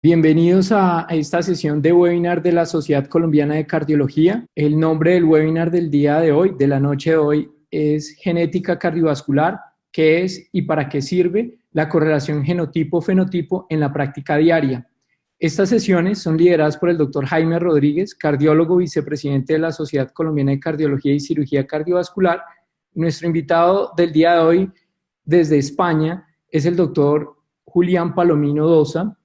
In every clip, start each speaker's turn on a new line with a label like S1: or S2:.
S1: Bienvenidos a esta sesión de webinar de la Sociedad Colombiana de Cardiología. El nombre del webinar del día de hoy, de la noche de hoy, es Genética Cardiovascular, ¿qué es y para qué sirve la correlación genotipo-fenotipo en la práctica diaria? Estas sesiones son lideradas por el doctor Jaime Rodríguez, cardiólogo vicepresidente de la Sociedad Colombiana de Cardiología y Cirugía Cardiovascular. Nuestro invitado del día de hoy desde España es el doctor Julián Palomino Dosa,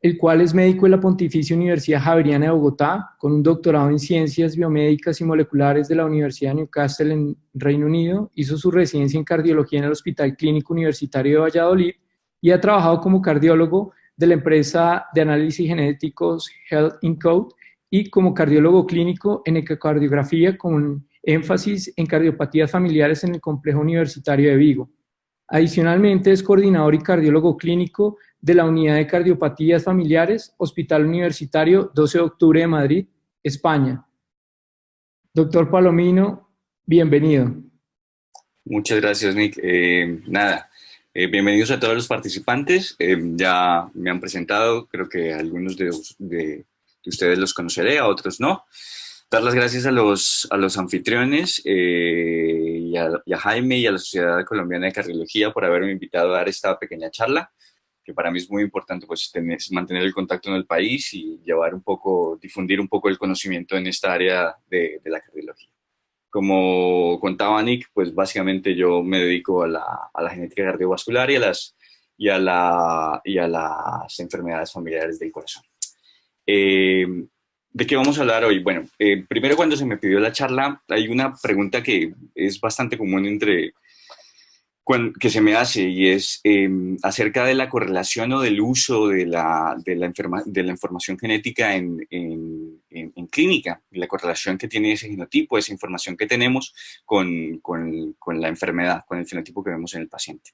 S1: el cual es médico de la Pontificia Universidad Javeriana de Bogotá, con un doctorado en Ciencias Biomédicas y Moleculares de la Universidad de Newcastle en Reino Unido. Hizo su residencia en cardiología en el Hospital Clínico Universitario de Valladolid y ha trabajado como cardiólogo de la empresa de análisis genéticos Health Encode y como cardiólogo clínico en ecocardiografía con énfasis en cardiopatías familiares en el Complejo Universitario de Vigo. Adicionalmente, es coordinador y cardiólogo clínico de la Unidad de Cardiopatías Familiares, Hospital Universitario 12 de Octubre de Madrid, España. Doctor Palomino, bienvenido.
S2: Muchas gracias, Nick. Bienvenidos a todos los participantes. Ya me han presentado, creo que algunos de ustedes los conoceré, a otros no. Dar las gracias a los anfitriones y a Jaime y a la Sociedad Colombiana de Cardiología por haberme invitado a dar esta pequeña charla, que para mí es muy importante pues mantener el contacto en el país y difundir un poco el conocimiento en esta área de la cardiología. Como contaba Nick, pues básicamente yo me dedico a la genética cardiovascular y a las enfermedades familiares del corazón. ¿De qué vamos a hablar hoy? Bueno, primero, cuando se me pidió la charla, hay una pregunta que es bastante común que se me hace, y es acerca de la correlación o del uso de la información genética en clínica, la correlación que tiene ese genotipo, esa información que tenemos con la enfermedad, con el fenotipo que vemos en el paciente.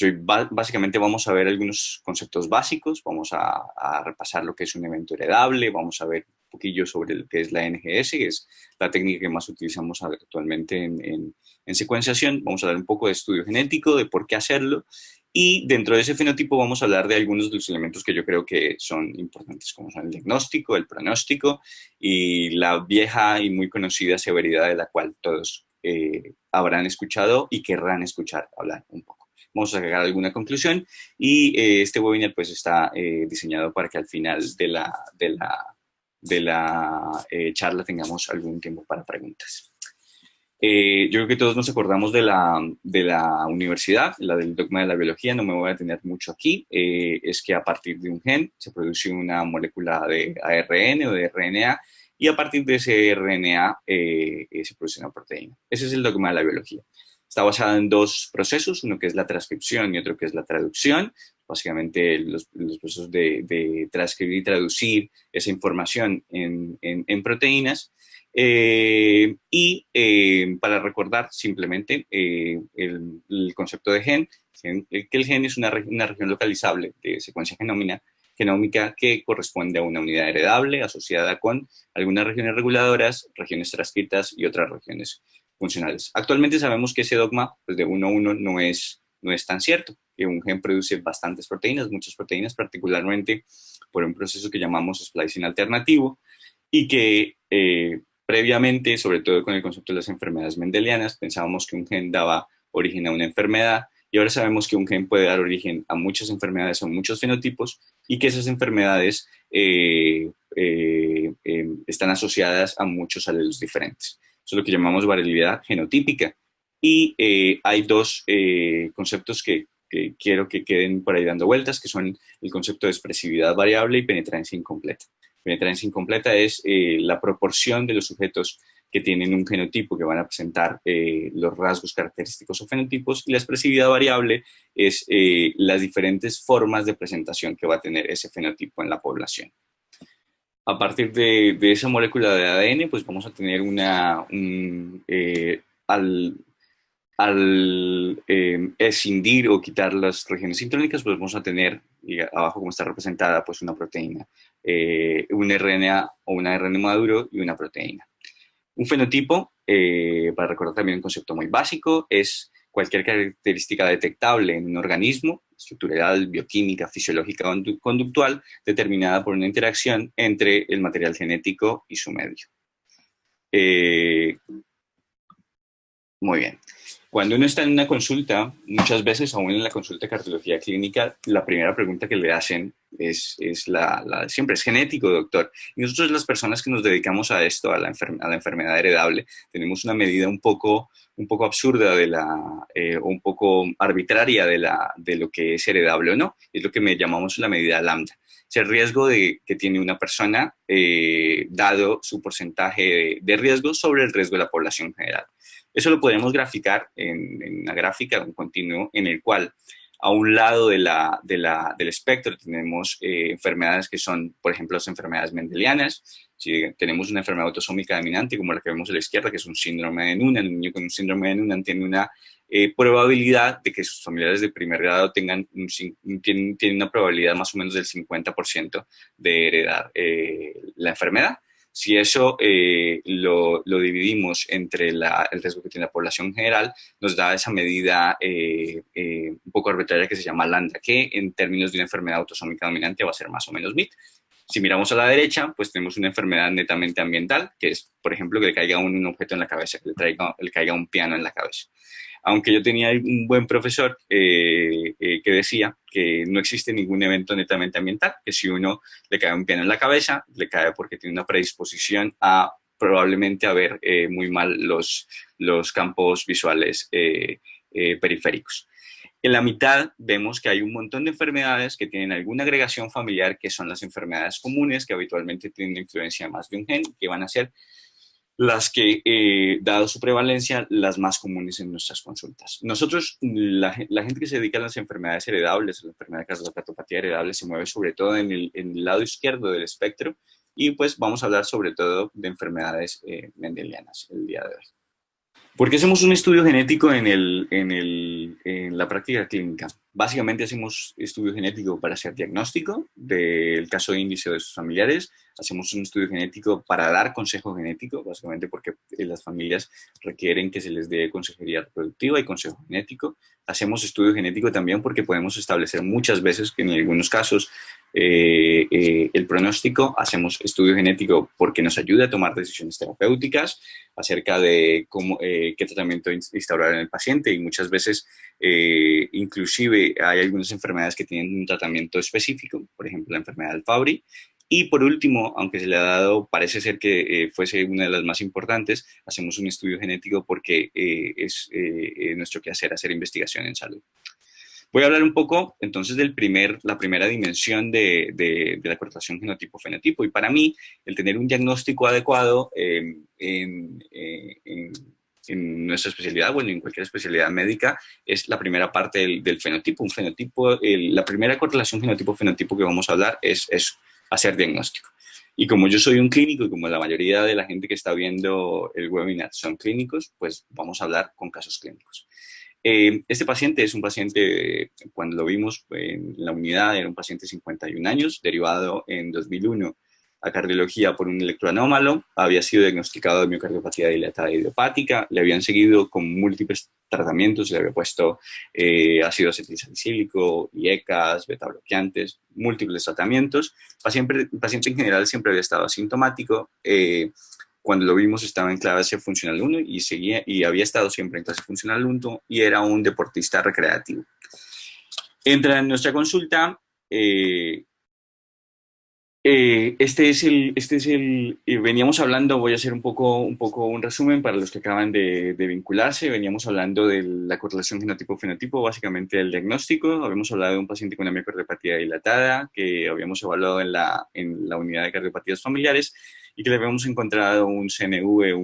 S2: Hoy básicamente vamos a ver algunos conceptos básicos, vamos a repasar lo que es un evento heredable, vamos a ver un poquillo sobre lo que es la NGS, que es la técnica que más utilizamos actualmente en secuenciación. Vamos a hablar un poco de estudio genético, de por qué hacerlo, y dentro de ese fenotipo vamos a hablar de algunos de los elementos que yo creo que son importantes, como son el diagnóstico, el pronóstico y la vieja y muy conocida severidad de la cual todos habrán escuchado y querrán escuchar hablar un poco. Vamos a sacar alguna conclusión y este webinar pues está diseñado para que al final de la charla tengamos algún tiempo para preguntas. Yo creo que todos nos acordamos de la universidad, la del dogma de la biología, no me voy a detener mucho aquí. Es que a partir de un gen se produce una molécula de ARN o de RNA, y a partir de ese RNA se produce una proteína. Ese es el dogma de la biología. Está basada en dos procesos, uno que es la transcripción y otro que es la traducción. Básicamente los procesos de transcribir y traducir esa información en proteínas. Para recordar simplemente el concepto de gen, que el gen es una región localizable de secuencia genómica que corresponde a una unidad heredable asociada con algunas regiones reguladoras, regiones transcritas y otras regiones funcionales. Actualmente sabemos que ese dogma pues, de 1 a 1 no es tan cierto, que un gen produce bastantes proteínas, muchas proteínas, particularmente por un proceso que llamamos splicing alternativo, y que previamente, sobre todo con el concepto de las enfermedades mendelianas, pensábamos que un gen daba origen a una enfermedad, y ahora sabemos que un gen puede dar origen a muchas enfermedades o muchos fenotipos, y que esas enfermedades están asociadas a muchos alelos diferentes. Eso es lo que llamamos variabilidad genotípica. Y hay dos conceptos que quiero que queden por ahí dando vueltas, que son el concepto de expresividad variable y penetrancia incompleta. Penetrancia incompleta es la proporción de los sujetos que tienen un genotipo que van a presentar los rasgos característicos o fenotipos, y la expresividad variable es las diferentes formas de presentación que va a tener ese fenotipo en la población. A partir de esa molécula de ADN, pues vamos a tener al escindir o quitar las regiones intrónicas, pues vamos a tener, y abajo como está representada, pues una proteína, un RNA o un ARN maduro y una proteína. Un fenotipo, para recordar también un concepto muy básico, es cualquier característica detectable en un organismo, estructural, bioquímica, fisiológica o conductual, determinada por una interacción entre el material genético y su medio. Muy bien. Cuando uno está en una consulta, muchas veces, aún en la consulta de cardiología clínica, la primera pregunta que le hacen es siempre, ¿es genético, doctor? Y nosotros, las personas que nos dedicamos a esto, a la enfermedad heredable, tenemos una medida un poco absurda o un poco arbitraria de lo que es heredable o no. Es lo que llamamos la medida lambda. Es el riesgo que tiene una persona dado su porcentaje de riesgo sobre el riesgo de la población general. Eso lo podemos graficar en una gráfica, un continuo, en el cual a un lado del espectro tenemos enfermedades que son, por ejemplo, las enfermedades mendelianas. Si tenemos una enfermedad autosómica dominante, como la que vemos a la izquierda, que es un síndrome de Noonan, el niño con un síndrome de Noonan tiene una probabilidad de que sus familiares de primer grado tienen una probabilidad más o menos del 50% de heredar la enfermedad. Si eso lo dividimos entre el riesgo que tiene la población general, nos da esa medida un poco arbitraria que se llama lambda, que en términos de una enfermedad autosómica dominante va a ser más o menos MIT. Si miramos a la derecha, pues tenemos una enfermedad netamente ambiental, que es, por ejemplo, que le caiga un objeto en la cabeza, que le caiga un piano en la cabeza. Aunque yo tenía un buen profesor que decía que no existe ningún evento netamente ambiental, que si uno le cae un piano en la cabeza, le cae porque tiene una predisposición a probablemente a ver muy mal los campos visuales periféricos. En la mitad vemos que hay un montón de enfermedades que tienen alguna agregación familiar, que son las enfermedades comunes, que habitualmente tienen una influencia más de un gen, que van a ser las que, dado su prevalencia, las más comunes en nuestras consultas. Nosotros, la gente que se dedica a las enfermedades heredables, a la enfermedad de cardiopatía heredable, se mueve sobre todo en el lado izquierdo del espectro, y pues vamos a hablar sobre todo de enfermedades mendelianas el día de hoy. ¿Por qué hacemos un estudio genético en la práctica clínica? Básicamente hacemos estudio genético para hacer diagnóstico del caso de índice de sus familiares. Hacemos un estudio genético para dar consejo genético, básicamente porque las familias requieren que se les dé consejería reproductiva y consejo genético. Hacemos estudio genético también porque podemos establecer muchas veces que en algunos casos el pronóstico. Hacemos estudio genético porque nos ayuda a tomar decisiones terapéuticas acerca de qué tratamiento instaurar en el paciente, y muchas veces inclusive hay algunas enfermedades que tienen un tratamiento específico, por ejemplo la enfermedad del Fabry. Y por último, aunque se le ha dado, parece ser que fuese una de las más importantes, hacemos un estudio genético porque es nuestro quehacer hacer investigación en salud. Voy a hablar un poco entonces la primera dimensión de la correlación genotipo-fenotipo, y para mí el tener un diagnóstico adecuado en nuestra especialidad, bueno, en cualquier especialidad médica, es la primera parte del fenotipo. Un fenotipo, la primera correlación genotipo-fenotipo que vamos a hablar es hacer diagnóstico. Y como yo soy un clínico y como la mayoría de la gente que está viendo el webinar son clínicos, pues vamos a hablar con casos clínicos. Este paciente es un paciente, cuando lo vimos en la unidad, era un paciente de 51 años, derivado en 2001 a cardiología por un electroanómalo, había sido diagnosticado de miocardiopatía dilatada idiopática, le habían seguido con múltiples tratamientos, le había puesto ácido acetilsalicílico, IECAS, beta bloqueantes, múltiples tratamientos. El paciente en general siempre había estado asintomático. Cuando lo vimos estaba en clase funcional 1 y había estado siempre en clase funcional 1 y era un deportista recreativo. Entra en nuestra consulta. Veníamos hablando, voy a hacer un poco un resumen para los que acaban de vincularse. Veníamos hablando de la correlación genotipo-fenotipo, básicamente del diagnóstico. Habíamos hablado de un paciente con una miocardiopatía dilatada que habíamos evaluado en la unidad de cardiopatías familiares y que le habíamos encontrado un CNV,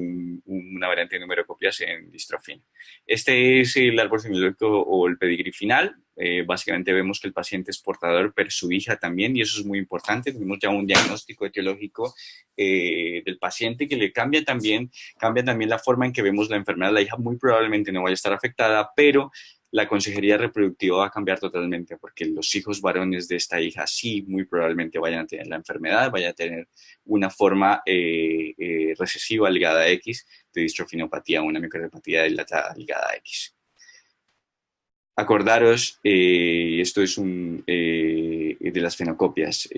S2: una variante de número de copias en distrofina. Este es el árbol genealógico o el pedigrí final. Básicamente vemos que el paciente es portador per su hija también, y eso es muy importante. Tenemos ya un diagnóstico etiológico del paciente que le cambia también la forma en que vemos la enfermedad. La hija muy probablemente no vaya a estar afectada, pero la consejería reproductiva va a cambiar totalmente, porque los hijos varones de esta hija sí muy probablemente vayan a tener la enfermedad, vayan a tener una forma recesiva ligada a X de distrofinopatía, una miocardiopatía dilatada ligada a X. Acordaros, esto es de las fenocopias,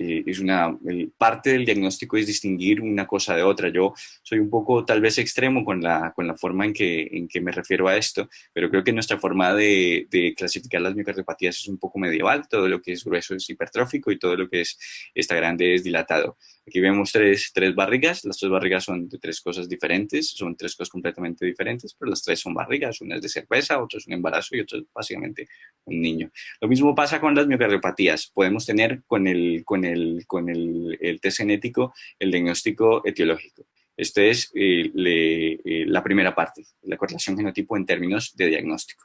S2: parte del diagnóstico es distinguir una cosa de otra. Yo soy un poco tal vez extremo con la forma en que me refiero a esto, pero creo que nuestra forma de clasificar las miocardiopatías es un poco medieval. Todo lo que es grueso es hipertrófico y todo lo que está grande es dilatado. Aquí vemos tres barrigas. Las tres barrigas son de tres cosas diferentes, son tres cosas completamente diferentes, pero las tres son barrigas. Una es de cerveza, otra es un embarazo y otra es básicamente un niño. Lo mismo pasa con las miocardiopatías. Podemos tener con el test genético el diagnóstico etiológico. Esta es la primera parte, la correlación genotipo en términos de diagnóstico.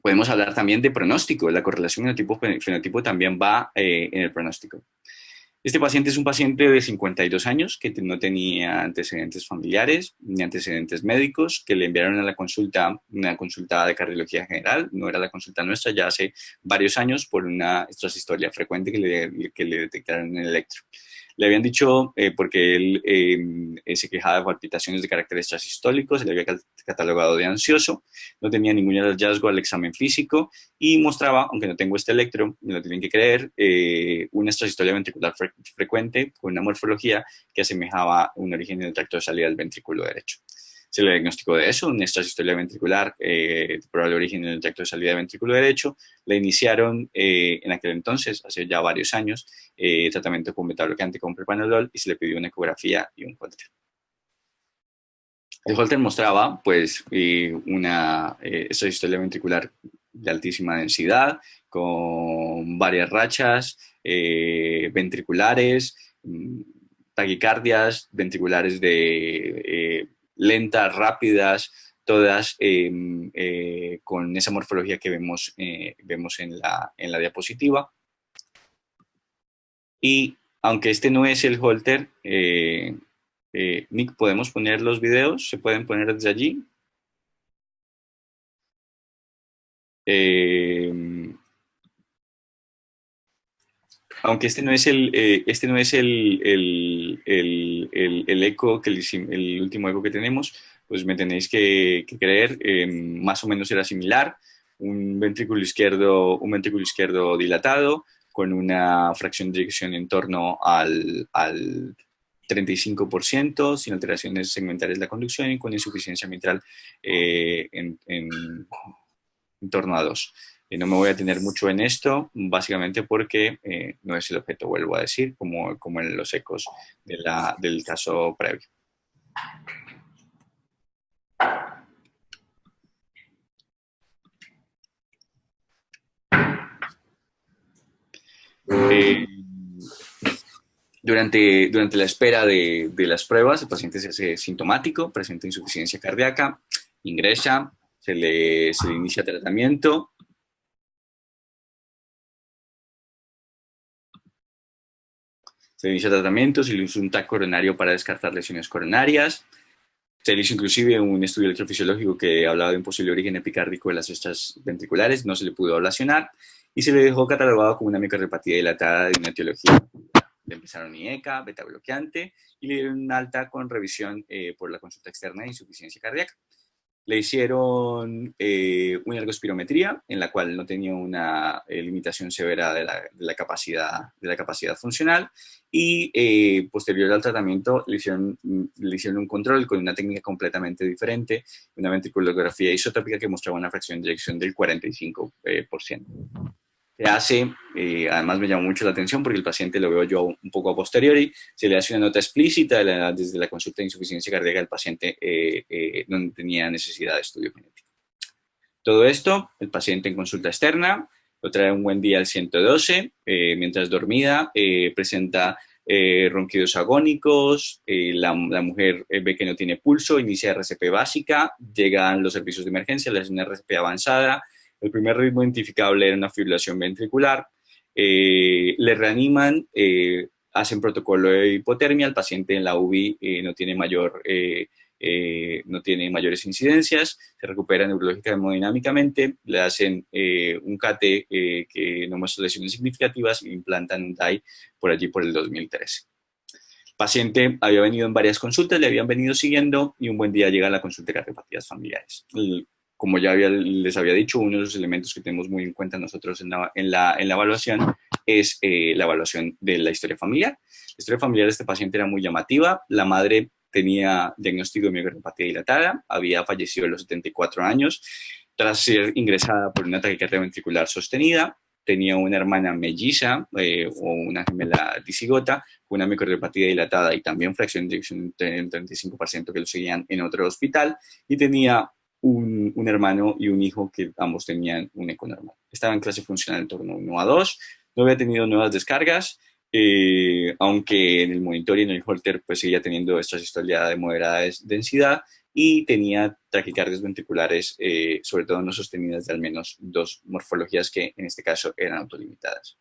S2: Podemos hablar también de pronóstico. La correlación genotipo-fenotipo también va en el pronóstico. Este paciente es un paciente de 52 años que no tenía antecedentes familiares ni antecedentes médicos, que le enviaron a la consulta, una consulta de cardiología general, no era la consulta nuestra, ya hace varios años, por una extrasistolia frecuente que le detectaron en el electro. Le habían dicho, porque él se quejaba de palpitaciones de carácter extrasistólico, se le había catalogado de ansioso, no tenía ningún hallazgo al examen físico y mostraba, aunque no tengo este electro, me lo tienen que creer, una extrasistolia ventricular frecuente con una morfología que asemejaba un origen en el tracto de salida del ventrículo derecho. Se le diagnosticó de eso, una extrasistolia ventricular de probable origen en el tracto de salida del ventrículo derecho. Le iniciaron en aquel entonces, hace ya varios años, tratamiento con beta-bloqueante con propranolol y se le pidió una ecografía y un Holter. El Holter mostraba pues una extrasistolia ventricular de altísima densidad, con varias rachas ventriculares, taquicardias ventriculares de lentas, rápidas, todas con esa morfología que vemos en la diapositiva. Y aunque este no es el Holter, Nick, ¿podemos poner los videos? ¿Se pueden poner desde allí? Aunque este no es el eco, el último eco que tenemos, pues me tenéis que creer, más o menos era similar, un ventrículo izquierdo dilatado, con una fracción de eyección en torno al 35%, sin alteraciones segmentales de la conducción y con insuficiencia mitral en torno a 2. No me voy a tener mucho en esto, básicamente porque no es el objeto, vuelvo a decir, como en los ecos del caso previo. Durante la espera de las pruebas, el paciente se hace sintomático, presenta insuficiencia cardíaca, ingresa, se le inicia tratamiento. Se inicia tratamiento, se le hizo un TAC coronario para descartar lesiones coronarias. Se le hizo inclusive un estudio electrofisiológico que hablaba de un posible origen epicárdico de las cestas ventriculares, no se le pudo ablacionar y se le dejó catalogado como una miocardiopatía dilatada de una etiología. Le empezaron IECA, beta bloqueante y le dieron un alta con revisión por la consulta externa de insuficiencia cardíaca. Le hicieron una ergospirometría en la cual no tenía una limitación severa de la capacidad funcional y posterior al tratamiento le hicieron un control con una técnica completamente diferente, una ventriculografía isotópica que mostraba una fracción de eyección del 45%. Se hace, además me llamó mucho la atención porque el paciente lo veo yo un poco a posteriori, se le hace una nota explícita desde la consulta de insuficiencia cardíaca del paciente no tenía necesidad de estudio genético. Todo esto, el paciente en consulta externa, lo trae un buen día al 112, mientras dormida, presenta ronquidos agónicos, la mujer ve que no tiene pulso, inicia RCP básica, llegan los servicios de emergencia, le hacen una RCP avanzada. El primer ritmo identificable era una fibrilación ventricular. Le reaniman, hacen protocolo de hipotermia. El paciente en la UBI no tiene mayores incidencias. Se recupera neurológica y hemodinámicamente. Le hacen un CAT que no muestra lesiones significativas e implantan un DAI por allí por el 2013. El paciente había venido en varias consultas, le habían venido siguiendo y un buen día llega a la consulta de cardiopatías familiares. como ya les había dicho, uno de los elementos que tenemos muy en cuenta nosotros en la evaluación es la evaluación de la historia familiar. La historia familiar de este paciente era muy llamativa. La madre tenía diagnóstico de miocardiopatía dilatada, había fallecido a los 74 años tras ser ingresada por una taquicardia ventricular sostenida. Tenía una hermana melliza o una gemela disigota con una miocardiopatía dilatada y también fracción de eyección del 35% que lo seguían en otro hospital, y tenía un hermano y un hijo que ambos tenían un eco normal. Estaba en clase funcional en torno 1 a 2, no había tenido nuevas descargas, aunque en el monitor y en el holter pues seguía teniendo esta sistolía de moderada densidad y tenía taquicardias ventriculares, sobre todo no sostenidas, de al menos 2 morfologías que en este caso eran autolimitadas.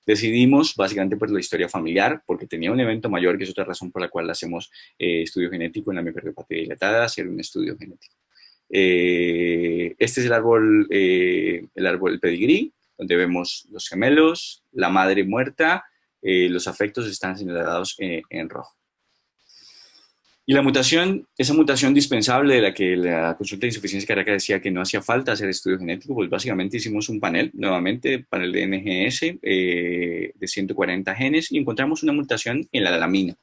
S2: Decidimos, básicamente por la historia familiar, porque tenía un evento mayor, que es otra razón por la cual hacemos estudio genético en la miocardiopatía dilatada, hacer un estudio genético. Este es el pedigrí, donde vemos los gemelos, la madre muerta, los afectos están señalados en rojo. Y la mutación, esa mutación dispensable de la que la consulta de insuficiencia cardíaca decía que no hacía falta hacer estudio genético, pues básicamente hicimos un panel, nuevamente, panel de NGS de 140 genes, y encontramos una mutación en la alamina.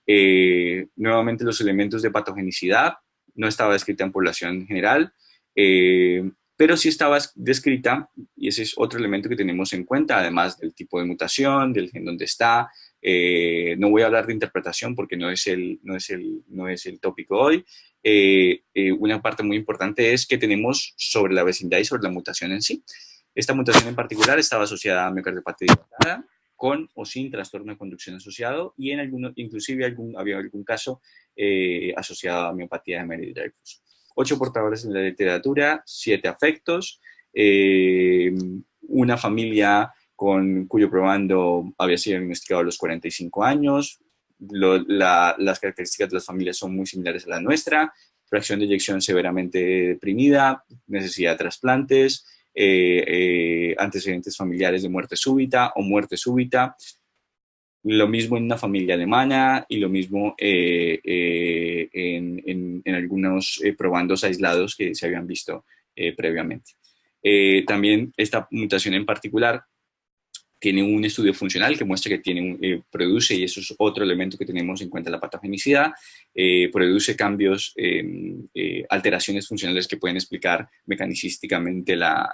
S2: Nuevamente los elementos de patogenicidad, no estaba descrita en población general, pero sí estaba descrita, y ese es otro elemento que tenemos en cuenta, además del tipo de mutación, del gen donde está. No voy a hablar de interpretación porque no es el tópico hoy. Una parte muy importante es que tenemos sobre la vecindad y sobre la mutación en sí. Esta mutación en particular estaba asociada a miocardiopatía dilatada, con o sin trastorno de conducción asociado, y en inclusive había algún caso asociado a miopatía de Emery-Dreifuss. 8 portadores en la literatura, 7 afectos, una familia cuyo probando había sido diagnosticado a los 45 años. Las características de las familias son muy similares a la nuestra: fracción de eyección severamente deprimida, necesidad de trasplantes, antecedentes familiares de muerte súbita o muerte súbita. Lo mismo en una familia alemana y lo mismo en algunos probandos aislados que se habían visto previamente. También esta mutación en particular tiene un estudio funcional que muestra que produce, y eso es otro elemento que tenemos en cuenta, la patogenicidad, produce cambios, alteraciones funcionales que pueden explicar mecanicísticamente la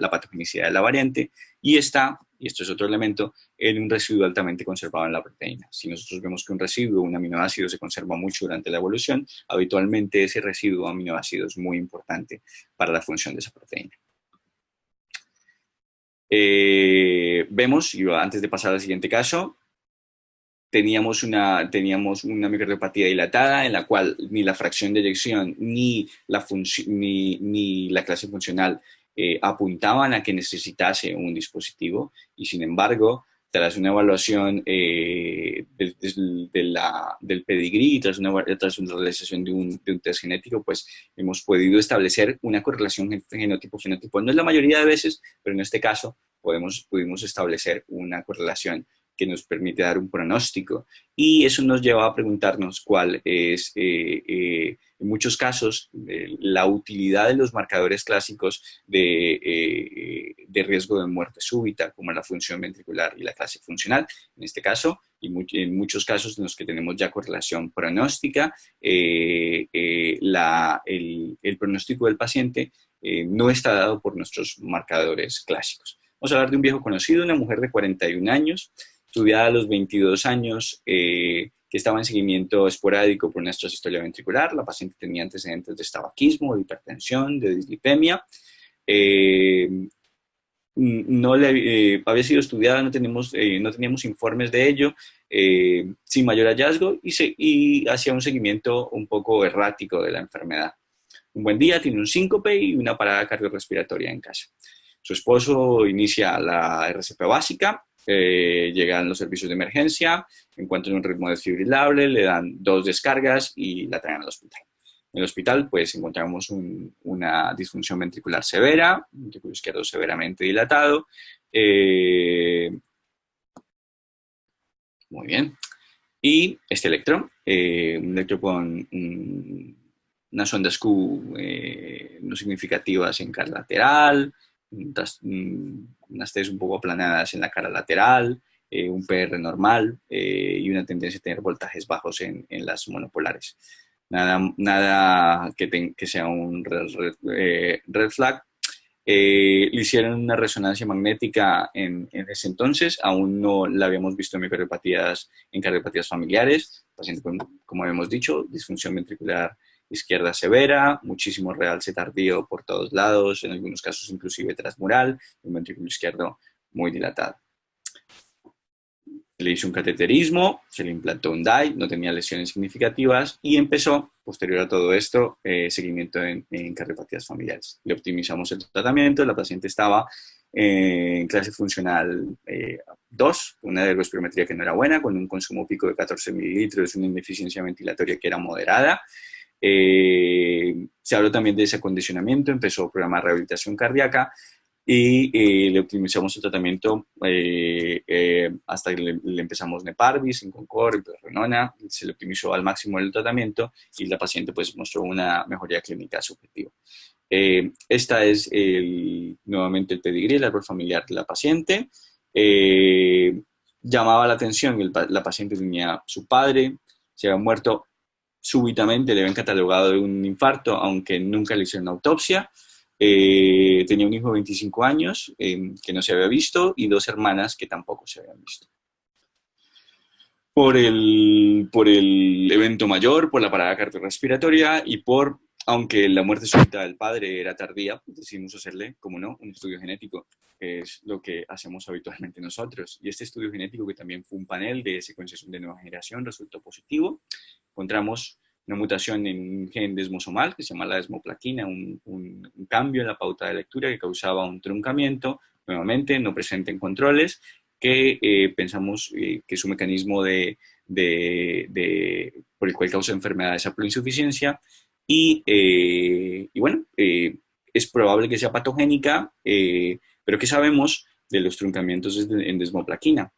S2: patogenicidad de la variante, y esto es otro elemento, en un residuo altamente conservado en la proteína. Si nosotros vemos que un residuo, un aminoácido, se conserva mucho durante la evolución, habitualmente ese residuo aminoácido es muy importante para la función de esa proteína. Vemos, y antes de pasar al siguiente caso, teníamos una miocardiopatía dilatada en la cual ni la fracción de eyección ni la clase funcional apuntaban a que necesitase un dispositivo, y sin embargo, tras una evaluación del pedigrí, tras una realización de un test genético, pues hemos podido establecer una correlación genotipo-fenotipo. No es la mayoría de veces, pero en este caso pudimos establecer una correlación que nos permite dar un pronóstico, y eso nos lleva a preguntarnos cuál es, en muchos casos, la utilidad de los marcadores clásicos de riesgo de muerte súbita, como la función ventricular y la clase funcional. En este caso, y en muchos casos en los que tenemos ya correlación pronóstica, el pronóstico del paciente no está dado por nuestros marcadores clásicos. Vamos a hablar de un viejo conocido, una mujer de 41 años, estudiada a los 22 años, que estaba en seguimiento esporádico por una histolia ventricular. La paciente tenía antecedentes de tabaquismo, de hipertensión, de dislipemia. Había sido estudiada, no teníamos informes de ello, sin mayor hallazgo, y hacía un seguimiento un poco errático de la enfermedad. Un buen día tiene un síncope y una parada cardiorrespiratoria en casa. Su esposo inicia la RCP básica, llegan los servicios de emergencia, encuentran un ritmo desfibrilable, le dan 2 descargas y la traen al hospital. En el hospital, pues, encontramos una disfunción ventricular severa, un ventrículo izquierdo severamente dilatado. Muy bien. Y este electro, un electro con unas ondas Q no significativas en cara lateral, unas Ts un poco aplanadas en la cara lateral, un PR normal y una tendencia a tener voltajes bajos en las monopolares. Nada que sea un red flag. Le hicieron una resonancia magnética en ese entonces, aún no la habíamos visto en cardiopatías familiares, paciente como habíamos dicho, disfunción ventricular izquierda severa, muchísimo realce tardío por todos lados, en algunos casos inclusive transmural, un ventrículo izquierdo muy dilatado. Le hizo un cateterismo, se le implantó un DAI, no tenía lesiones significativas y empezó, posterior a todo esto, seguimiento en cardiopatías familiares. Le optimizamos el tratamiento, la paciente estaba en clase funcional 2, una ergospirometría que no era buena, con un consumo pico de 14 mililitros, una ineficiencia ventilatoria que era moderada. Se habló también de ese acondicionamiento, empezó el programa de rehabilitación cardíaca y le optimizamos el tratamiento hasta que le empezamos Neparvis, Inconcord, Hiperdrenona, se le optimizó al máximo el tratamiento y la paciente pues mostró una mejoría clínica subjetiva. Esta es nuevamente el pedigrí, el árbol familiar de la paciente. Llamaba la atención que la paciente tenía su padre, se había muerto súbitamente, le habían catalogado de un infarto, aunque nunca le hicieron una autopsia. Tenía un hijo de 25 años que no se había visto y 2 hermanas que tampoco se habían visto. Por el evento mayor, por la parada cardiorrespiratoria y aunque la muerte súbita del padre era tardía, pues decidimos hacerle, como no, un estudio genético, que es lo que hacemos habitualmente nosotros. Y este estudio genético, que también fue un panel de secuenciación de nueva generación, resultó positivo. Encontramos una mutación en un gen desmosomal que se llama la desmoplaquina, un cambio en la pauta de lectura que causaba un truncamiento, nuevamente no presente en controles, que pensamos que es un mecanismo por el cual causa enfermedades a haploinsuficiencia y bueno, es probable que sea patogénica, pero ¿qué sabemos de los truncamientos en desmoplaquina?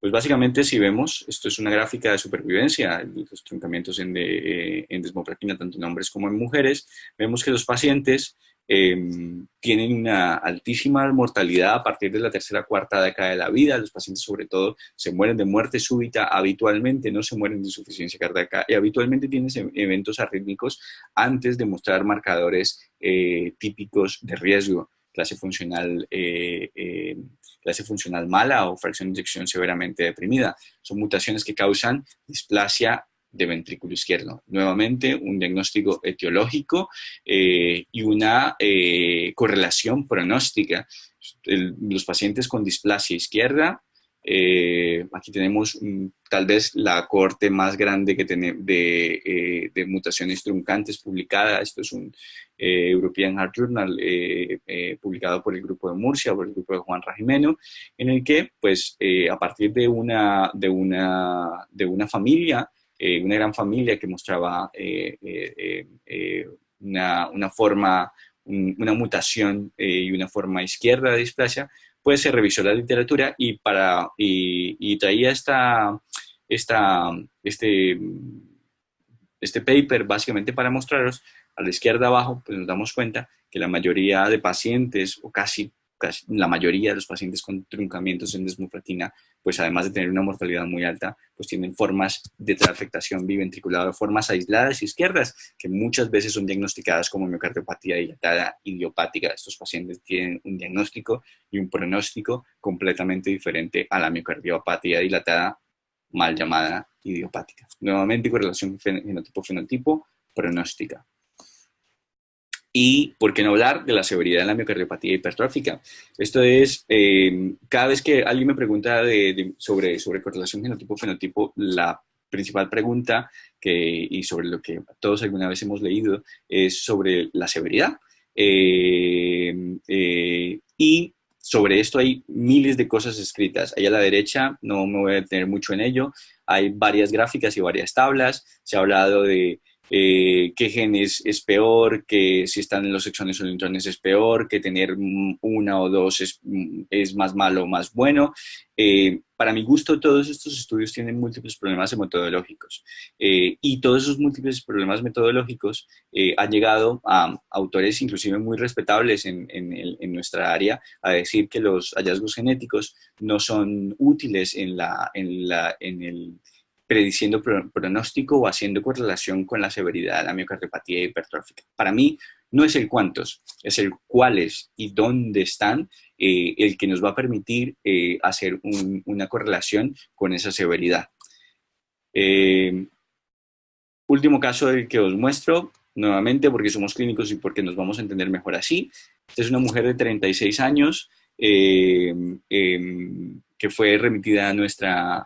S2: Pues básicamente si vemos, esto es una gráfica de supervivencia, los truncamientos en desmoplaquina tanto en hombres como en mujeres, vemos que los pacientes tienen una altísima mortalidad a partir de la tercera o cuarta década de la vida. Los pacientes sobre todo se mueren de muerte súbita habitualmente, no se mueren de insuficiencia cardíaca y habitualmente tienen eventos arrítmicos antes de mostrar marcadores típicos de riesgo, clase funcional mala o fracción de eyección severamente deprimida. Son mutaciones que causan displasia de ventrículo izquierdo. Nuevamente, un diagnóstico etiológico y una correlación pronóstica. Los pacientes con displasia izquierda, aquí tenemos tal vez la cohorte más grande que de mutaciones truncantes publicada. Esto es un European Heart Journal publicado por el grupo de Murcia, por el grupo de Juan Rajimeno, en el que, pues, a partir de una familia, una gran familia que mostraba una mutación y una forma izquierda de displasia, pues se revisó la literatura y traía este paper básicamente para mostraros. A la izquierda abajo, pues nos damos cuenta que la mayoría de pacientes, o casi la mayoría de los pacientes con truncamientos en desmoplaquina, pues además de tener una mortalidad muy alta, pues tienen formas de afectación biventricular, formas aisladas izquierdas, que muchas veces son diagnosticadas como miocardiopatía dilatada idiopática. Estos pacientes tienen un diagnóstico y un pronóstico completamente diferente a la miocardiopatía dilatada, mal llamada idiopática. Nuevamente, correlación genotipo-fenotipo pronóstica. Y, ¿por qué no hablar de la severidad de la miocardiopatía hipertrófica? Esto es, cada vez que alguien me pregunta sobre correlación genotipo-fenotipo, la principal pregunta y sobre lo que todos alguna vez hemos leído es sobre la severidad. Y sobre esto hay miles de cosas escritas. Ahí a la derecha, no me voy a detener mucho en ello, hay varias gráficas y varias tablas. Se ha hablado de qué gen es peor, que si están en los exones o en intrones es peor, que tener una o dos es más malo o más bueno. para mi gusto, todos estos estudios tienen múltiples problemas metodológicos y todos esos múltiples problemas metodológicos han llegado a autores inclusive muy respetables en nuestra área a decir que los hallazgos genéticos no son útiles en el prediciendo pronóstico o haciendo correlación con la severidad de la miocardiopatía hipertrófica. Para mí, no es el cuántos, es el cuáles y dónde están el que nos va a permitir hacer una correlación con esa severidad. Último caso del que os muestro, nuevamente porque somos clínicos y porque nos vamos a entender mejor así. Esta es una mujer de 36 años que fue remitida a nuestra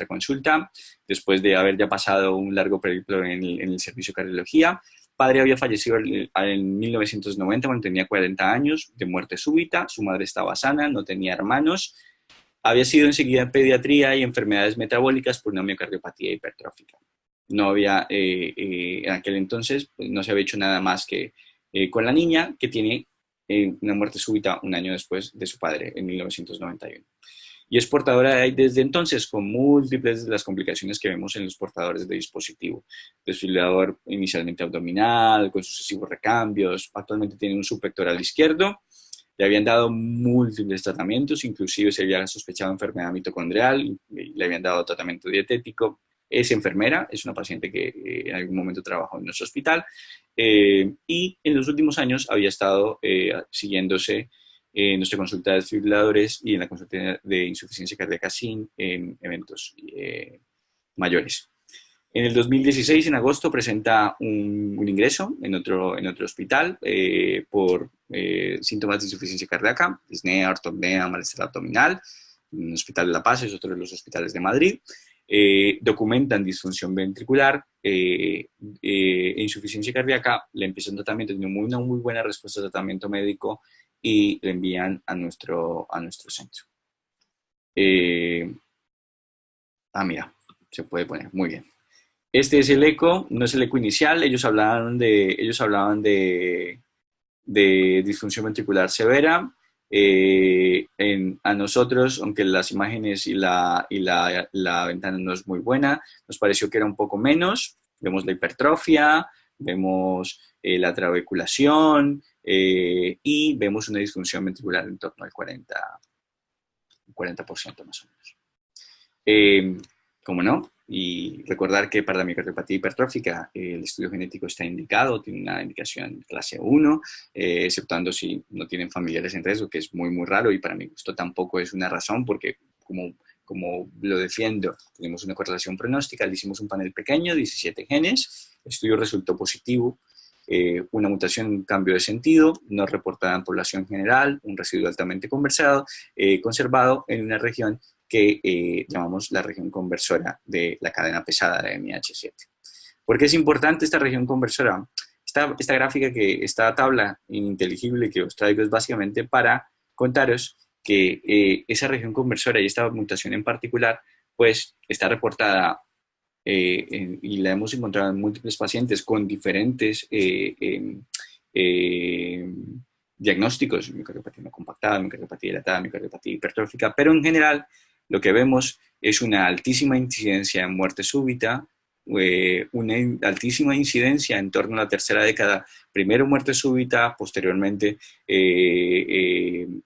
S2: consulta después de haber ya pasado un largo periplo en el servicio de cardiología. Padre había fallecido en 1990 cuando tenía 40 años de muerte súbita, su madre estaba sana, no tenía hermanos, había sido enseguida en pediatría y enfermedades metabólicas por una miocardiopatía hipertrófica. No había, en aquel entonces, pues, no se había hecho nada más que con la niña que tiene una muerte súbita un año después de su padre, en 1991. Y es portadora desde entonces con múltiples de las complicaciones que vemos en los portadores de dispositivo. Desfibrilador inicialmente abdominal, con sucesivos recambios, actualmente tiene un subpectoral izquierdo, le habían dado múltiples tratamientos, inclusive se había sospechado enfermedad mitocondrial, le habían dado tratamiento dietético. Es enfermera, es una paciente que en algún momento trabajó en nuestro hospital y en los últimos años había estado siguiéndose en nuestra consulta de desfibriladores y en la consulta de insuficiencia cardíaca sin eventos mayores. En el 2016, en agosto, presenta un ingreso en otro hospital por síntomas de insuficiencia cardíaca, disnea, ortopnea, malestar abdominal, en el Hospital de La Paz, es otro de los hospitales de Madrid. Documentan disfunción ventricular, insuficiencia cardíaca, le empiezan tratamiento, tiene una muy buena respuesta al tratamiento médico y le envían a nuestro centro. Mira, se puede poner, muy bien. Este es el eco, no es el eco inicial, ellos hablaban de disfunción ventricular severa. A nosotros, aunque las imágenes y la ventana no es muy buena, nos pareció que era un poco menos. Vemos la hipertrofia, vemos la trabeculación y vemos una disfunción ventricular en torno al 40% más o menos. ¿Cómo no? Y recordar que para la miocardiopatía hipertrófica el estudio genético está indicado, tiene una indicación clase 1, exceptuando si no tienen familiares en riesgo, que es muy, muy raro y para mi gusto tampoco es una razón porque como lo defiendo, tenemos una correlación pronóstica, le hicimos un panel pequeño, 17 genes, el estudio resultó positivo, una mutación, un cambio de sentido, no reportada en población general, un residuo altamente conservado en una región que llamamos la región conversora de la cadena pesada de MH7. ¿Por qué es importante esta región conversora? Esta gráfica, esta tabla ininteligible que os traigo es básicamente para contaros que esa región conversora y esta mutación en particular, pues está reportada y la hemos encontrado en múltiples pacientes con diferentes diagnósticos, miocardiopatía no compactada, miocardiopatía dilatada, miocardiopatía hipertrófica, pero en general lo que vemos es una altísima incidencia en muerte súbita, una altísima incidencia en torno a la tercera década, primero muerte súbita, posteriormente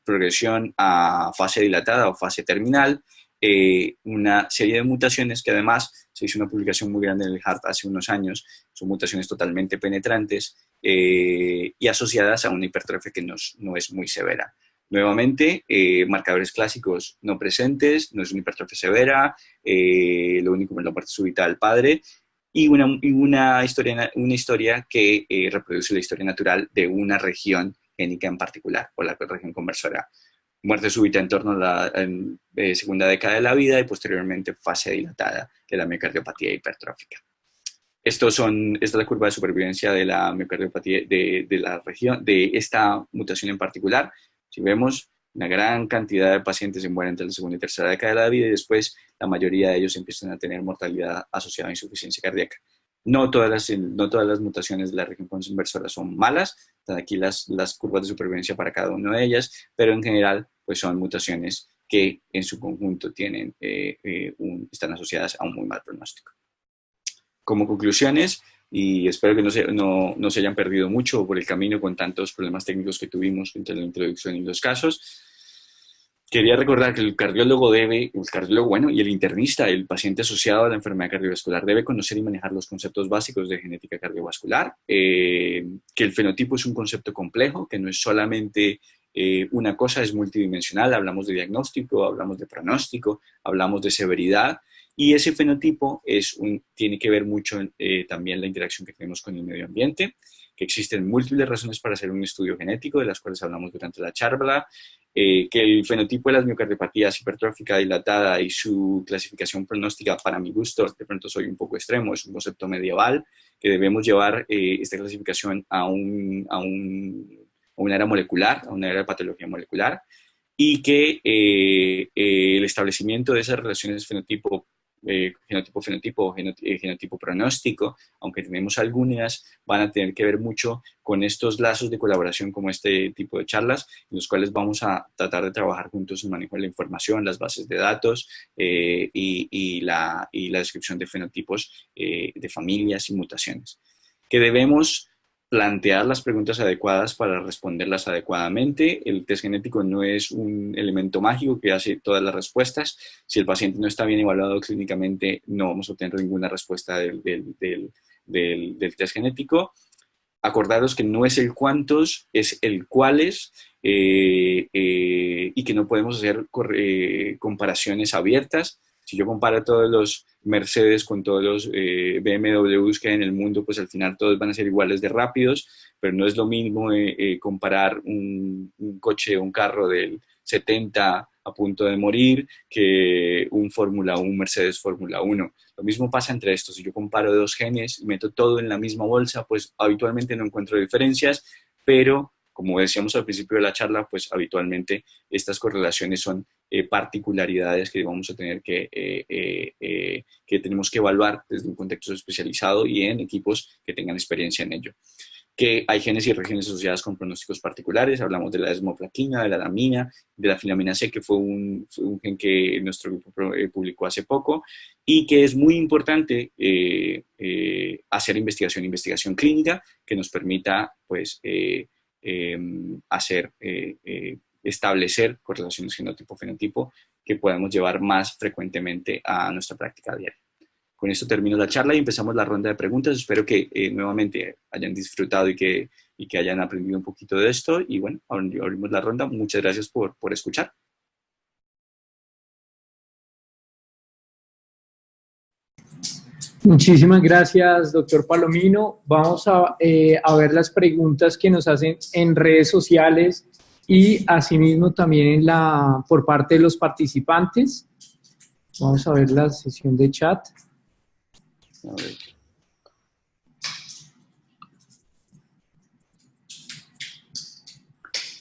S2: progresión a fase dilatada o fase terminal, una serie de mutaciones que además se hizo una publicación muy grande en el Heart hace unos años, son mutaciones totalmente penetrantes y asociadas a una hipertrofia que no es muy severa. Nuevamente, marcadores clásicos no presentes, no es una hipertrofia severa, lo único es la muerte súbita del padre y una historia que reproduce la historia natural de una región génica en particular, o la región conversora. Muerte súbita en torno a la segunda década de la vida y posteriormente fase dilatada de la miocardiopatía hipertrófica. Esta es la curva de supervivencia de la miocardiopatía de la región, de esta mutación en particular. Si vemos, una gran cantidad de pacientes se mueren entre la segunda y tercera década de la vida y después la mayoría de ellos empiezan a tener mortalidad asociada a insuficiencia cardíaca. No todas las mutaciones de la región conversora son malas, están aquí las curvas de supervivencia para cada una de ellas, pero en general pues son mutaciones que en su conjunto están asociadas a un muy mal pronóstico. Como conclusiones, y espero que no se hayan perdido mucho por el camino con tantos problemas técnicos que tuvimos entre la introducción y los casos, quería recordar que el cardiólogo y el internista, el paciente asociado a la enfermedad cardiovascular, debe conocer y manejar los conceptos básicos de genética cardiovascular, que el fenotipo es un concepto complejo, que no es solamente una cosa, es multidimensional, hablamos de diagnóstico, hablamos de pronóstico, hablamos de severidad, y ese fenotipo tiene que ver mucho también la interacción que tenemos con el medio ambiente, que existen múltiples razones para hacer un estudio genético, de las cuales hablamos durante la charla, que el fenotipo de las miocardiopatías hipertrófica dilatada y su clasificación pronóstica, para mi gusto, de pronto soy un poco extremo, es un concepto medieval, que debemos llevar esta clasificación a una era molecular, a una era de patología molecular, y que el establecimiento de esas relaciones genotipo-fenotipo o genotipo-pronóstico, aunque tenemos algunas, van a tener que ver mucho con estos lazos de colaboración como este tipo de charlas, en los cuales vamos a tratar de trabajar juntos en el manejo de la información, las bases de datos y la descripción de fenotipos de familias y mutaciones. Que debemos plantear las preguntas adecuadas para responderlas adecuadamente. El test genético no es un elemento mágico que hace todas las respuestas. Si el paciente no está bien evaluado clínicamente, no vamos a obtener ninguna respuesta del test genético. Acordaros que no es el cuántos, es el cuáles, y que no podemos hacer comparaciones abiertas. Si yo comparo todos los Mercedes con todos los BMWs que hay en el mundo, pues al final todos van a ser iguales de rápidos, pero no es lo mismo comparar un coche o un carro del 70 a punto de morir que un Mercedes Fórmula 1. Lo mismo pasa entre estos. Si yo comparo dos genes y meto todo en la misma bolsa, pues habitualmente no encuentro diferencias, pero como decíamos al principio de la charla, pues habitualmente estas correlaciones son particularidades que vamos a tener que tenemos que evaluar desde un contexto especializado y en equipos que tengan experiencia en ello. Que hay genes y regiones asociadas con pronósticos particulares, hablamos de la desmoplatina, de la damina, de la filamina C, que fue un gen que nuestro grupo publicó hace poco, y que es muy importante hacer investigación clínica que nos permita, pues, establecer correlaciones genotipo-fenotipo que podamos llevar más frecuentemente a nuestra práctica diaria. Con esto termino la charla y empezamos la ronda de preguntas. Espero que nuevamente hayan disfrutado y que hayan aprendido un poquito de esto. Y bueno, abrimos la ronda. Muchas gracias por escuchar.
S1: Muchísimas gracias, doctor Palomino. Vamos a ver las preguntas que nos hacen en redes sociales y asimismo también por parte de los participantes. Vamos a ver la sesión de chat. A ver.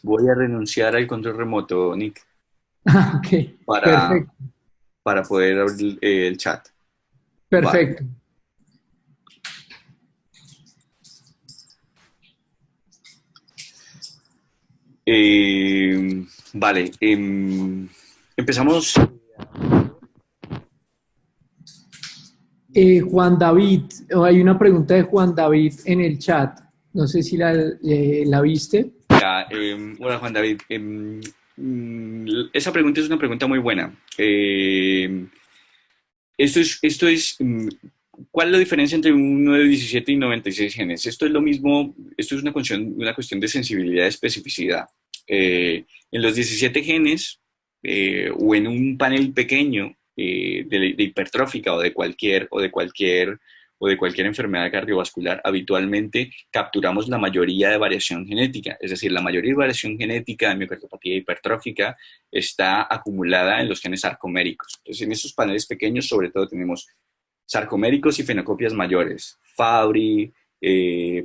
S2: Voy a renunciar al control remoto, Nick.
S1: Ok, perfecto.
S2: Para poder abrir el chat.
S1: Perfecto.
S2: Vale. Empezamos.
S1: Juan David, hay una pregunta de Juan David en el chat. No sé si la viste.
S2: Hola, Juan David. Esa pregunta es una pregunta muy buena. ¿Cuál es la diferencia entre uno de 17 y 96 genes? Esto es lo mismo, esto es una cuestión de sensibilidad y especificidad. En los 17 genes, o en un panel pequeño de hipertrófica o de cualquier enfermedad cardiovascular, habitualmente capturamos la mayoría de variación genética. Es decir, la mayoría de variación genética de miocardiopatía hipertrófica está acumulada en los genes sarcoméricos. Entonces, en esos paneles pequeños, sobre todo, tenemos sarcoméricos y fenocopias mayores, Fabry,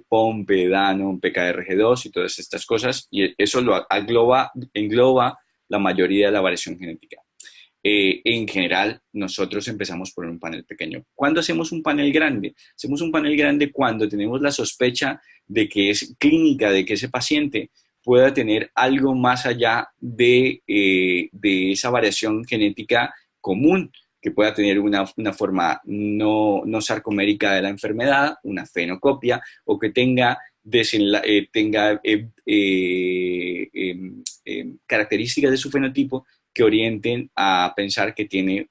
S2: Pompe, Danon, PKRG2 y todas estas cosas, y eso engloba la mayoría de la variación genética. En general, nosotros empezamos por un panel pequeño. ¿Cuándo hacemos un panel grande? Hacemos un panel grande cuando tenemos la sospecha de que es clínica, de que ese paciente pueda tener algo más allá de esa variación genética común, que pueda tener una forma no sarcomérica de la enfermedad, una fenocopia, o que tenga, características de su fenotipo que orienten a pensar que tiene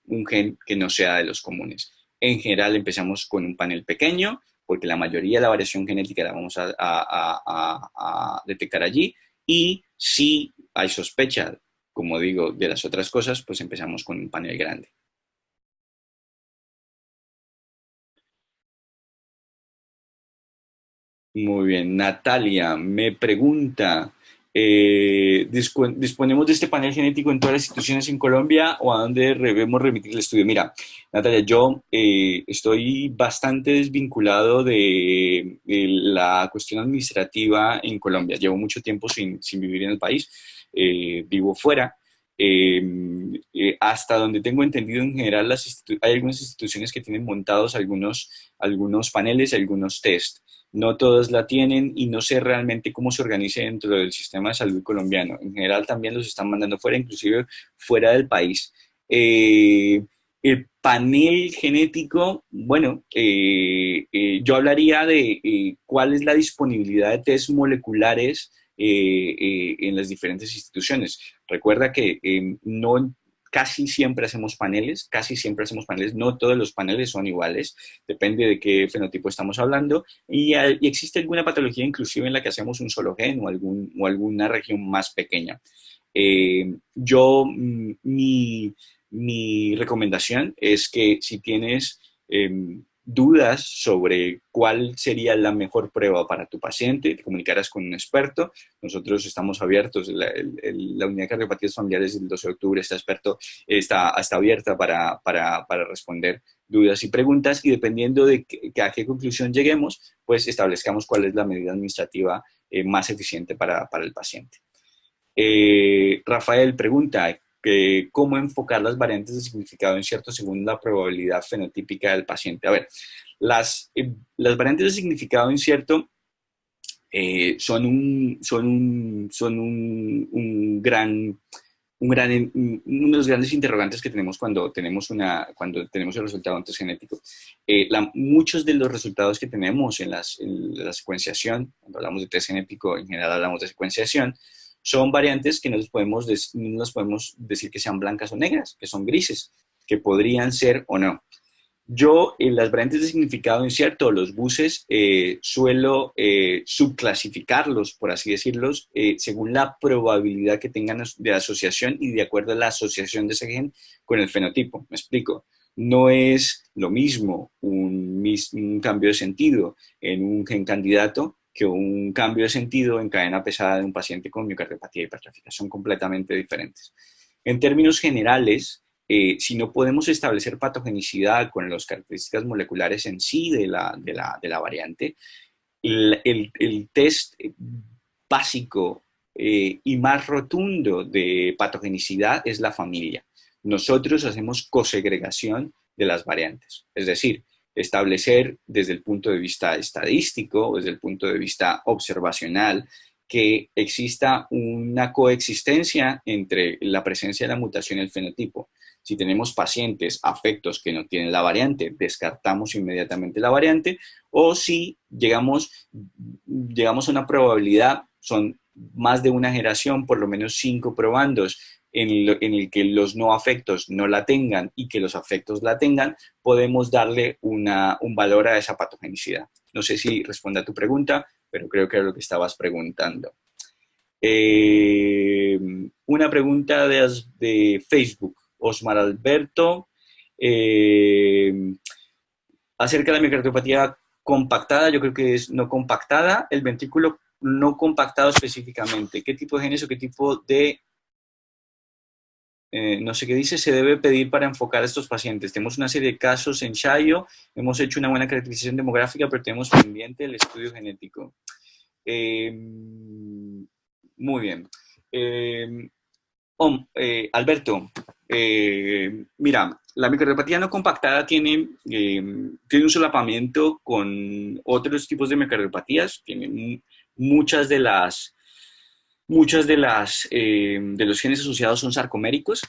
S2: un gen que no sea de los comunes. En general empezamos con un panel pequeño, porque la mayoría de la variación genética la vamos a detectar allí, y si hay sospecha, como digo, de las otras cosas, pues empezamos con un panel grande. Muy bien, Natalia me pregunta, ¿disponemos de este panel genético en todas las instituciones en Colombia o a dónde debemos remitir el estudio? Mira, Natalia, yo estoy bastante desvinculado de la cuestión administrativa en Colombia. Llevo mucho tiempo sin vivir en el país, vivo fuera. Eh, Hasta donde tengo entendido, en general, hay algunas instituciones que tienen montados algunos paneles y algunos test. No todas la tienen y no sé realmente cómo se organice dentro del sistema de salud colombiano. En general también los están mandando fuera, inclusive fuera del país. El panel genético, bueno, yo hablaría de cuál es la disponibilidad de test moleculares en las diferentes instituciones. Recuerda que no casi siempre hacemos paneles, no todos los paneles son iguales, depende de qué fenotipo estamos hablando, y existe alguna patología inclusive en la que hacemos un solo gen o alguna región más pequeña. Yo, mi recomendación es que si tienes dudas sobre cuál sería la mejor prueba para tu paciente, te comunicarás con un experto. Nosotros estamos abiertos, la unidad de cardiopatías familiares del 12 de octubre está abierta para responder dudas y preguntas, y dependiendo de a qué conclusión lleguemos, pues establezcamos cuál es la medida administrativa más eficiente para el paciente. Rafael pregunta, ¿cómo enfocar las variantes de significado incierto según la probabilidad fenotípica del paciente? A ver, las variantes de significado incierto uno de los grandes interrogantes que tenemos cuando tenemos el resultado antes genético. Muchos de los resultados que tenemos en la secuenciación, cuando hablamos de test genético, en general hablamos de secuenciación, son variantes que no les podemos decir que sean blancas o negras, que son grises, que podrían ser o no. Yo, en las variantes de significado incierto, los buses, suelo subclasificarlos, por así decirlos, según la probabilidad que tengan de asociación y de acuerdo a la asociación de ese gen con el fenotipo. Me explico. No es lo mismo un cambio de sentido en un gen candidato que un cambio de sentido en cadena pesada de un paciente con miocardiopatía hipertrófica. Son completamente diferentes. En términos generales, si no podemos establecer patogenicidad con las características moleculares en sí de la variante, el test básico y más rotundo de patogenicidad es la familia. Nosotros hacemos cosegregación de las variantes, es decir, establecer desde el punto de vista estadístico, desde el punto de vista observacional, que exista una coexistencia entre la presencia de la mutación y el fenotipo. Si tenemos pacientes afectos que no tienen la variante, descartamos inmediatamente la variante, o si llegamos a una probabilidad, son más de una generación, por lo menos 5 probandos, en el que los no afectos no la tengan y que los afectos la tengan, podemos darle un valor a esa patogenicidad. No sé si responde a tu pregunta, pero creo que era lo que estabas preguntando. Una pregunta de Facebook. Osmar Alberto, acerca de la miocardiopatía compactada, yo creo que es no compactada, el ventrículo no compactado específicamente. ¿Qué tipo de genes o qué tipo de, no sé qué dice, se debe pedir para enfocar a estos pacientes? Tenemos una serie de casos, ensayo, hemos hecho una buena caracterización demográfica, pero tenemos pendiente el estudio genético. Muy bien. Alberto, mira, la miocardiopatía no compactada tiene un solapamiento con otros tipos de miocardiopatías. Tiene muchas de las Muchos de los genes asociados son sarcoméricos,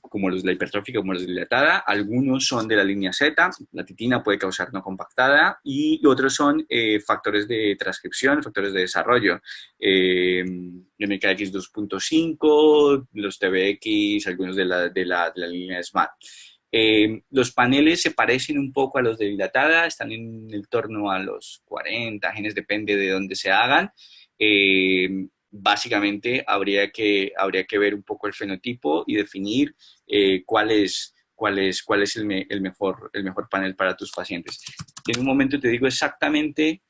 S2: como los de la hipertrófica, como los de la dilatada. Algunos son de la línea Z, la titina puede causar no compactada, y otros son factores de transcripción, factores de desarrollo. MKX 2.5, los TBX, algunos de la línea SMART. Los paneles se parecen un poco a los de dilatada, están en el torno a los 40 genes, depende de dónde se hagan. Básicamente habría que ver un poco el fenotipo y definir cuál es el mejor panel para tus pacientes. En un momento te digo exactamente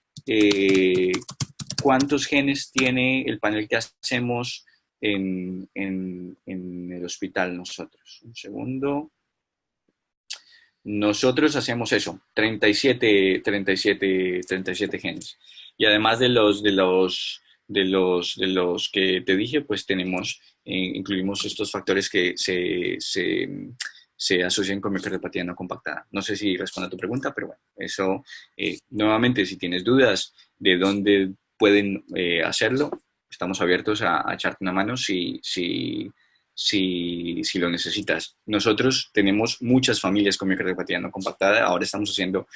S2: cuántos genes tiene el panel que hacemos en el hospital nosotros. Un segundo. Nosotros hacemos eso, 37 genes. Y además de los que te dije, pues incluimos estos factores que se asocian con miocardiopatía no compactada. No sé si respondo a tu pregunta, pero bueno, eso, nuevamente, si tienes dudas de dónde pueden hacerlo, estamos abiertos a echarte una mano si lo necesitas. Nosotros tenemos muchas familias con miocardiopatía no compactada. Ahora estamos haciendo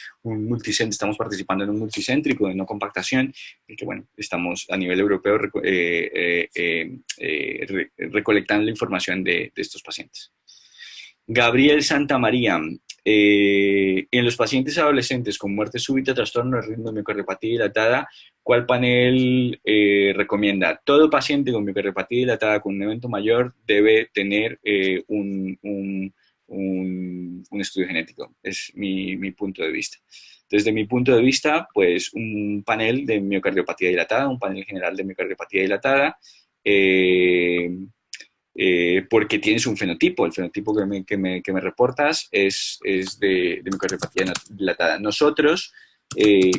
S2: estamos participando en un multicéntrico de no compactación, y que bueno, estamos a nivel europeo recolectando la información de estos pacientes. Gabriel Santamaría, en los pacientes adolescentes con muerte súbita, trastorno de ritmo, miocardiopatía dilatada, ¿cuál panel recomienda? Todo paciente con miocardiopatía dilatada con un evento mayor debe tener un estudio genético. Es mi punto de vista. Desde mi punto de vista, pues un panel de miocardiopatía dilatada, un panel general de miocardiopatía dilatada, porque tienes un fenotipo. El fenotipo que me reportas es de miocardiopatía dilatada. Nosotros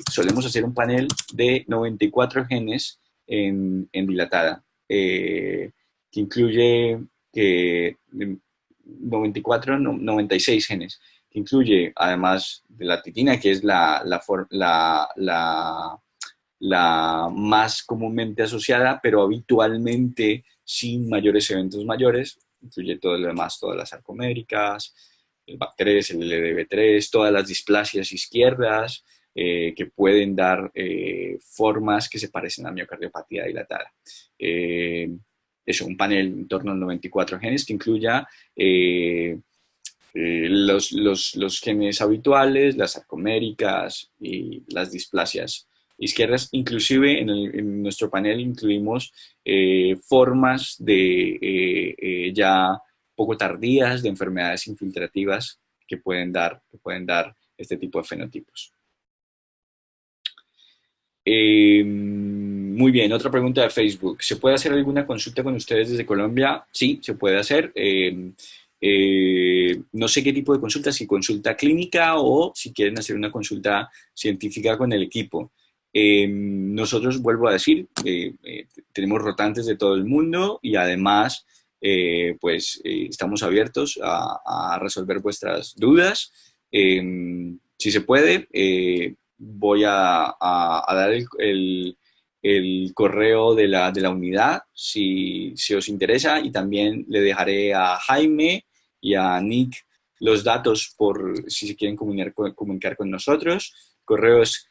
S2: solemos hacer un panel de 94 genes en dilatada, que incluye 96 genes, que incluye, además de la titina, que es la más comúnmente asociada, pero habitualmente sin mayores eventos mayores, incluye todo lo demás, todas las sarcoméricas, el BAC3, el LDB3, todas las displasias izquierdas que pueden dar formas que se parecen a miocardiopatía dilatada. Eso, un panel en torno a 94 genes que incluya los genes habituales, las sarcoméricas y las displasias izquierdas. Inclusive en nuestro panel incluimos formas ya poco tardías de enfermedades infiltrativas que pueden dar este tipo de fenotipos. Muy bien, otra pregunta de Facebook. ¿Se puede hacer alguna consulta con ustedes desde Colombia? Sí, se puede hacer. No sé qué tipo de consulta, si consulta clínica o si quieren hacer una consulta científica con el equipo. Nosotros, vuelvo a decir, tenemos rotantes de todo el mundo y además estamos abiertos a resolver vuestras dudas. Si se puede, voy a dar el correo de la unidad si os interesa, y también le dejaré a Jaime y a Nick los datos por si se quieren comunicar con nosotros. Correo es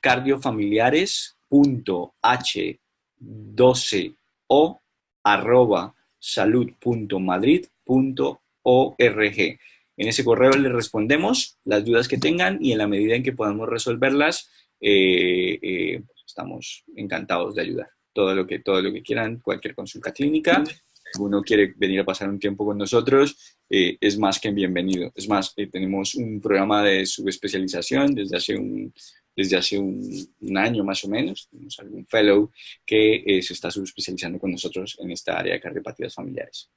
S2: cardiofamiliares.h12o@salud.madrid.org. En ese correo les respondemos las dudas que tengan y en la medida en que podamos resolverlas, estamos encantados de ayudar. Todo lo que quieran, cualquier consulta clínica. Si uno quiere venir a pasar un tiempo con nosotros, es más que bienvenido. Es más, tenemos un programa de subespecialización desde hace un año más o menos. Tenemos algún fellow que se está subespecializando con nosotros en esta área de cardiopatías familiares.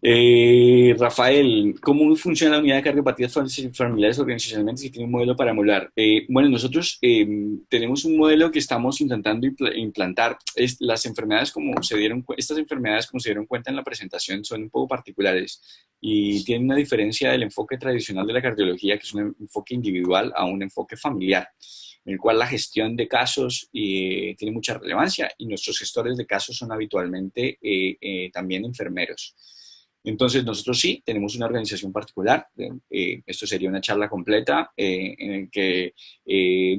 S2: Rafael, ¿cómo funciona la unidad de cardiopatías familiares organizacionalmente si tiene un modelo para emular? Bueno, nosotros tenemos un modelo que estamos intentando implantar. Estas enfermedades, como se dieron cuenta en la presentación, son un poco particulares y tienen una diferencia del enfoque tradicional de la cardiología, que es un enfoque individual, a un enfoque familiar. en el cual la gestión de casos tiene mucha relevancia y nuestros gestores de casos son habitualmente también enfermeros. Entonces, nosotros sí tenemos una organización particular. Esto sería una charla completa en la que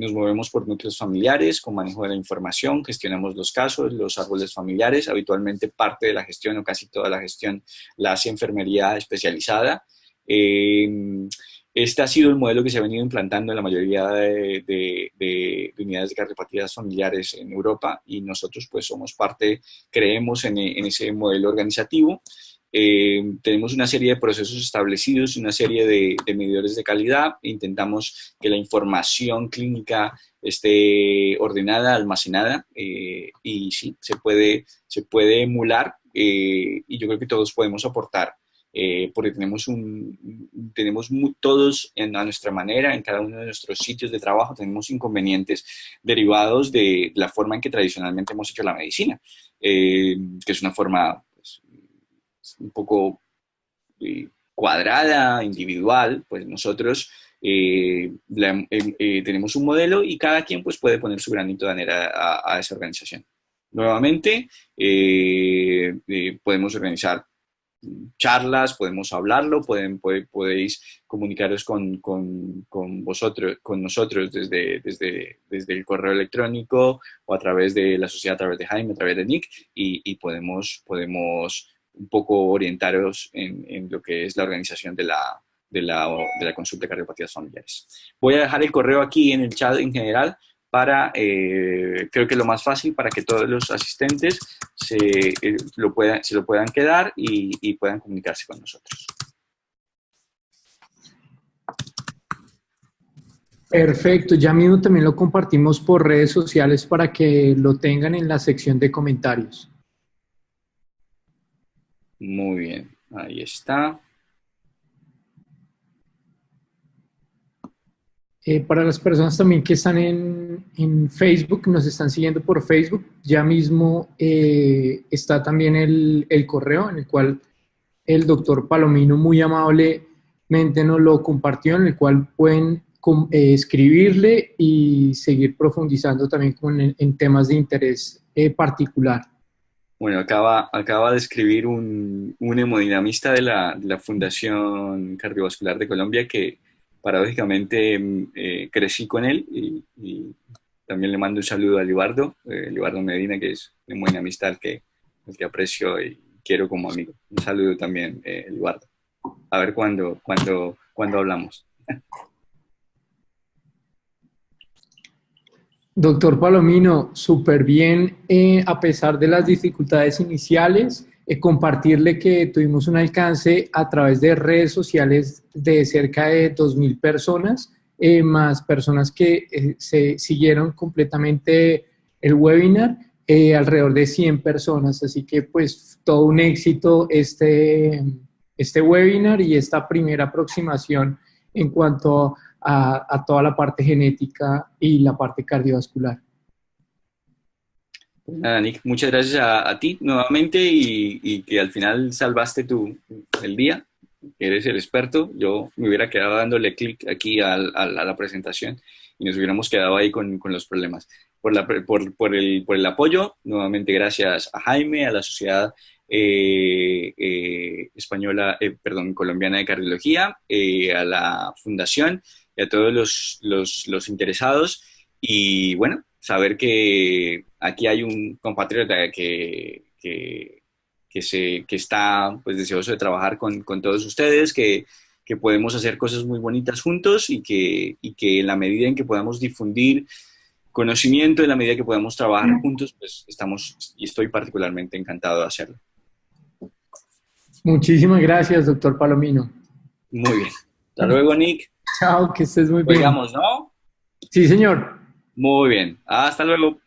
S2: nos movemos por núcleos familiares, con manejo de la información, gestionamos los casos, los árboles familiares. Habitualmente parte de la gestión o casi toda la gestión la hace enfermería especializada. Este ha sido el modelo que se ha venido implantando en la mayoría de unidades de cardiopatías familiares en Europa y nosotros pues somos parte, creemos en ese modelo organizativo. Tenemos una serie de procesos establecidos, una serie de medidores de calidad. Intentamos que la información clínica esté ordenada, almacenada y sí, se puede emular y yo creo que todos podemos aportar. Porque tenemos todos a nuestra manera, en cada uno de nuestros sitios de trabajo, tenemos inconvenientes derivados de la forma en que tradicionalmente hemos hecho la medicina, que es una forma pues, un poco cuadrada, individual. Pues nosotros tenemos un modelo y cada quien pues, puede poner su granito de arena a esa organización. Nuevamente, podemos organizar charlas, podemos hablarlo, podéis comunicaros con nosotros desde el correo electrónico o a través de la sociedad, a través de Jaime, a través de Nick, y podemos un poco orientaros en lo que es la organización de la consulta de cardiopatías familiares. Voy a dejar el correo aquí en el chat en general para, creo que lo más fácil para que todos los asistentes se lo puedan quedar y puedan comunicarse con nosotros.
S1: Perfecto, ya mismo también lo compartimos por redes sociales para que lo tengan en la sección de comentarios.
S2: Muy bien, ahí está.
S1: Para las personas también que están en Facebook, nos están siguiendo por Facebook, ya mismo está también el correo en el cual el doctor Palomino muy amablemente nos lo compartió, en el cual pueden escribirle y seguir profundizando también en temas de interés particular.
S2: Bueno, acaba de escribir un hemodinamista de la Fundación Cardiovascular de Colombia que paradójicamente crecí con él y también le mando un saludo a Libardo Medina, que es un buen amistad al que aprecio y quiero como amigo. Un saludo también, Libardo. A ver cuándo hablamos.
S1: Doctor Palomino, súper bien, a pesar de las dificultades iniciales, compartirle que tuvimos un alcance a través de redes sociales de cerca de 2,000 personas, más personas que se siguieron completamente el webinar, alrededor de 100 personas. Así que pues todo un éxito este webinar y esta primera aproximación en cuanto a toda la parte genética y la parte cardiovascular.
S2: Nada, Nick, muchas gracias a ti nuevamente y que al final salvaste el día, que eres el experto. Yo me hubiera quedado dándole clic aquí a la presentación y nos hubiéramos quedado ahí con los problemas. Por el apoyo, nuevamente gracias a Jaime, a la Sociedad Colombiana de Cardiología, a la Fundación y a todos los interesados. Y bueno, saber que aquí hay un compatriota que está pues, deseoso de trabajar con todos ustedes, que podemos hacer cosas muy bonitas juntos y que en la medida en que podamos difundir conocimiento, en la medida que podamos trabajar juntos, pues estoy particularmente encantado de hacerlo.
S1: Muchísimas gracias, doctor Palomino.
S2: Muy bien. Hasta luego, Nick.
S1: Chao, que estés muy bien.
S2: Llegamos, ¿no?
S1: Sí, señor.
S2: Muy bien. Hasta luego.